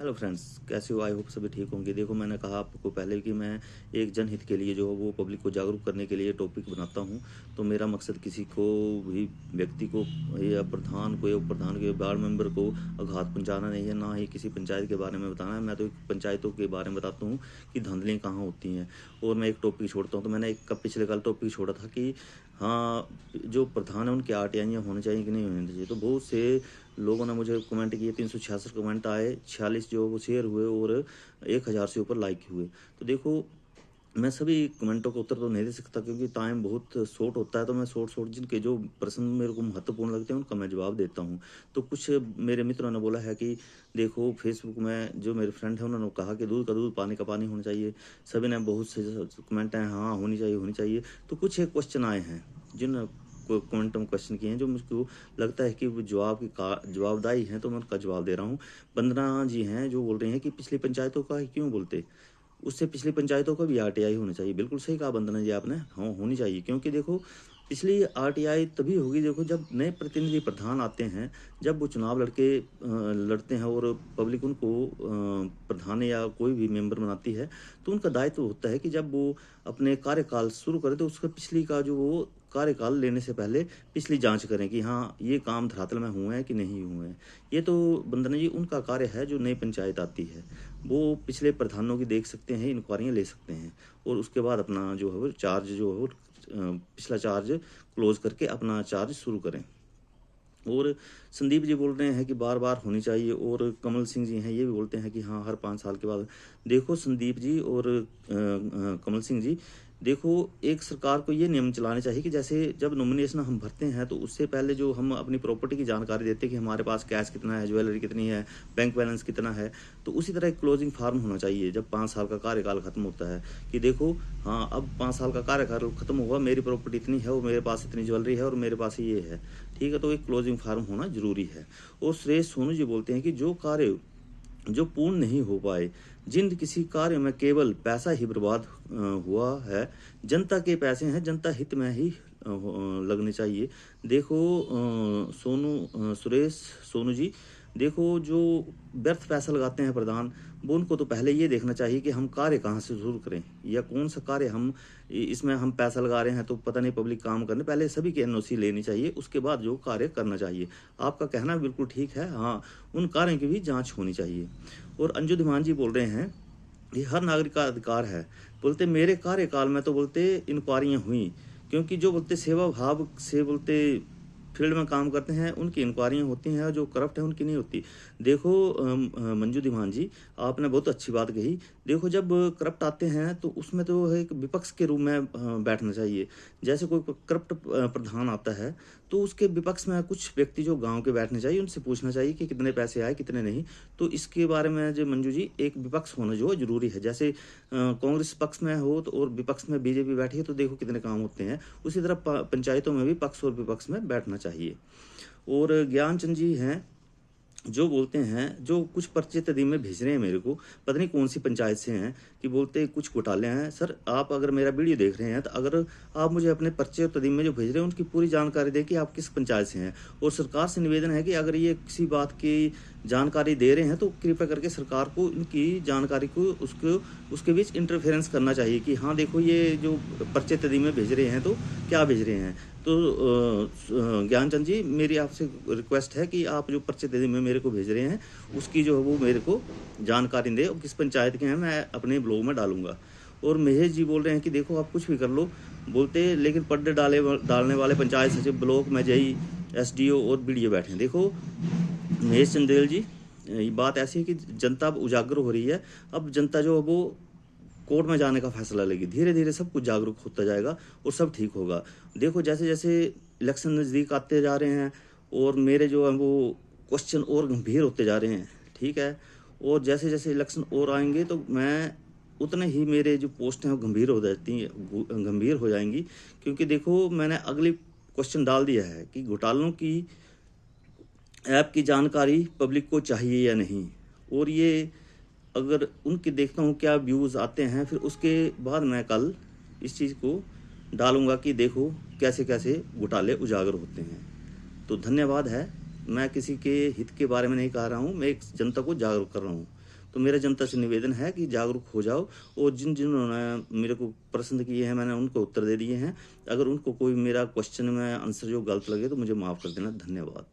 Hello friends, कैसे हो? I hope सभी ठीक होंगे। देखो, मैंने कहा आपको पहले कि मैं एक जनहित के लिए जो है वो पब्लिक को जागरूक करने के लिए टॉपिक बनाता हूं। तो मेरा मकसद किसी को भी व्यक्ति को या प्रधान को या उप प्रधान के वार्ड मेंबर को आघात पहुंचाना नहीं है, ना ही किसी पंचायत के बारे में बताना है। मैं तो एक पंचायतों के बारे में बताता हूँ कि धांधलियाँ कहाँ होती हैं। और मैं एक टॉपिक छोड़ता हूँ। तो मैंने एक पिछले कल टॉपिक छोड़ा था कि हाँ, जो प्रधान है उनकी आरटीआई होनी चाहिए कि नहीं होनी चाहिए। तो बहुत से लोगों ने मुझे कमेंट किए, 366 कमेंट आए, 46 जो वो शेयर हुए और 1000 से ऊपर लाइक हुए। तो देखो, मैं सभी कमेंटों का उत्तर तो नहीं दे सकता क्योंकि टाइम बहुत शॉर्ट होता है। तो मैं शॉर्ट जिनके जो प्रश्न मेरे को महत्वपूर्ण लगते हैं उनका मैं जवाब देता हूं। तो कुछ मेरे मित्रों ने बोला है कि देखो, फेसबुक में जो मेरे फ्रेंड है उन्होंने कहा कि दूध का दूध पानी का पानी होना चाहिए। सभी ने बहुत से कमेंट हैं, हाँ होनी चाहिए होनी चाहिए। तो कुछ एक क्वेश्चन आए हैं जिन क्वांटम क्वेश्चन किए हैं जो मुझको लगता है कि वो जवाबदायी हैं, तो मैं उनका जवाब दे रहा हूँ। वंदना जी हैं जो बोल रहे हैं कि पिछली पंचायतों का क्यों बोलते, उससे पिछली पंचायतों का भी आरटीआई होना चाहिए। बिल्कुल सही कहा वंदना जी आपने, हाँ होनी चाहिए। क्योंकि देखो, पिछली आरटीआई तभी होगी, देखो जब नए प्रतिनिधि प्रधान आते हैं, जब वो चुनाव लड़ते हैं और पब्लिक उनको प्रधान या कोई भी मेंबर बनाती है, तो उनका दायित्व होता है कि जब वो अपने कार्यकाल शुरू करें तो उसका पिछली का जो वो कार्यकाल लेने से पहले पिछली जांच करें कि हाँ ये काम धरातल में हुए हैं कि नहीं हुए हैं। ये तो वंदना जी उनका कार्य है। जो नई पंचायत आती है वो पिछले प्रधानों की देख सकते हैं, इंक्वायरियाँ ले सकते हैं और उसके बाद अपना जो है वो चार्ज जो है वो पिछला चार्ज क्लोज करके अपना चार्ज शुरू करें। और संदीप जी बोल रहे हैं कि बार बार होनी चाहिए, और कमल सिंह जी हैं ये भी बोलते हैं कि हाँ हर 5 साल के बाद। देखो संदीप जी और कमल सिंह जी, देखो एक सरकार को ये नियम चलाने चाहिए कि जैसे जब नॉमिनेशन हम भरते हैं तो उससे पहले जो हम अपनी प्रॉपर्टी की जानकारी देते हैं कि हमारे पास कैश कितना है, ज्वेलरी कितनी है, बैंक बैलेंस कितना है, तो उसी तरह एक क्लोजिंग फार्म होना चाहिए जब 5 साल का कार्यकाल खत्म होता है कि देखो हाँ अब 5 साल का कार्यकाल खत्म हुआ, मेरी प्रॉपर्टी इतनी है और मेरे पास इतनी ज्वेलरी है और मेरे पास ये है, ठीक है। तो एक क्लोजिंग फार्म होना जरूरी है। और श्रेष्ठ सोनू जी बोलते हैं कि जो कार्य जो पूर्ण नहीं हो पाए, जिन किसी कार्य में केवल पैसा ही बर्बाद हुआ है, जनता के पैसे हैं, जनता हित में ही लगने चाहिए। देखो सुरेश सोनू जी, देखो जो व्यर्थ पैसा लगाते हैं प्रधान, वो उनको तो पहले ये देखना चाहिए कि हम कार्य कहाँ से शुरू करें या कौन सा कार्य हम इसमें हम पैसा लगा रहे हैं तो पता नहीं पब्लिक काम करने, पहले सभी की एनओसी लेनी चाहिए, उसके बाद जो कार्य करना चाहिए। आपका कहना बिल्कुल ठीक है, हाँ उन कार्यों की भी जांच होनी चाहिए। और अंजू धीमान जी बोल रहे हैं ये हर नागरिक का अधिकार है। बोलते मेरे कार्यकाल में तो बोलते इंक्वायरियाँ हुई, क्योंकि जो बोलते सेवा भाव से बोलते फील्ड में काम करते हैं उनकी इंक्वायरियाँ होती हैं और जो करप्ट है उनकी नहीं होती। देखो मंजू धीमान जी, आपने बहुत अच्छी बात कही। देखो जब करप्ट आते हैं तो उसमें तो एक विपक्ष के रूप में बैठना चाहिए। जैसे कोई करप्ट प्रधान आता है तो उसके विपक्ष में कुछ व्यक्ति जो गांव के बैठने चाहिए, उनसे पूछना चाहिए कि कितने पैसे आए कितने नहीं। तो इसके बारे में जो मंजू जी एक विपक्ष होना जो जरूरी है। जैसे कांग्रेस पक्ष में हो तो और विपक्ष में बीजेपी बैठी है तो देखो कितने काम होते हैं। उसी तरह पंचायतों में भी पक्ष और विपक्ष में बैठना चाहिए। और ज्ञानचंद जी हैं जो बोलते हैं, जो कुछ पर्चे तदी में भेज रहे हैं मेरे को, पता नहीं कौन सी पंचायत से हैं, कि बोलते कुछ घोटाले हैं। सर आप अगर मेरा वीडियो देख रहे हैं तो अगर आप मुझे अपने पर्चे और तदीम में जो भेज रहे हैं उनकी पूरी जानकारी दें कि आप किस पंचायत से हैं। और सरकार से निवेदन है कि अगर ये किसी बात की जानकारी दे रहे हैं तो कृपया करके सरकार को इनकी जानकारी को उसके बीच इंटरफेरेंस करना चाहिए कि हाँ देखो ये जो पर्चे तदीम में भेज रहे हैं तो क्या भेज रहे हैं। तो ज्ञानचंद जी, मेरी आपसे रिक्वेस्ट है कि आप जो पर्चे दे में मेरे को भेज रहे हैं उसकी जो है वो मेरे को जानकारी दें और किस पंचायत के हैं, मैं अपने ब्लॉग में डालूंगा। और महेश जी बोल रहे हैं कि देखो आप कुछ भी कर लो, बोलते लेकिन पर्दे डालने वाले पंचायत सचिव, ब्लॉक में जई, एसडीओ और बीडीओ बैठे हैं। देखो महेश चंदेल जी, ये बात ऐसी है कि जनता अब उजागर हो रही है। अब जनता जो है वो कोर्ट में जाने का फैसला लेगी। धीरे धीरे सब कुछ जागरूक होता जाएगा और सब ठीक होगा। देखो जैसे जैसे इलेक्शन नज़दीक आते जा रहे हैं और मेरे जो है वो क्वेश्चन और गंभीर होते जा रहे हैं, ठीक है। और जैसे जैसे इलेक्शन और आएंगे तो मैं उतने ही मेरे जो पोस्ट हैं वो गंभीर हो जाएंगी। क्योंकि देखो मैंने अगली क्वेश्चन डाल दिया है कि घोटालों की ऐप की जानकारी पब्लिक को चाहिए या नहीं। और ये अगर उनके देखता हूँ क्या व्यूज़ आते हैं, फिर उसके बाद मैं कल इस चीज़ को डालूंगा कि देखो कैसे कैसे घोटाले उजागर होते हैं। तो धन्यवाद है। मैं किसी के हित के बारे में नहीं कह रहा हूँ, मैं एक जनता को जागरूक कर रहा हूँ। तो मेरा जनता से निवेदन है कि जागरूक हो जाओ, और जिन्होंने मेरे को प्रश्न किए हैं मैंने उनको उत्तर दे दिए हैं। अगर उनको कोई मेरा क्वेश्चन में आंसर जो गलत लगे तो मुझे माफ़ कर देना। धन्यवाद।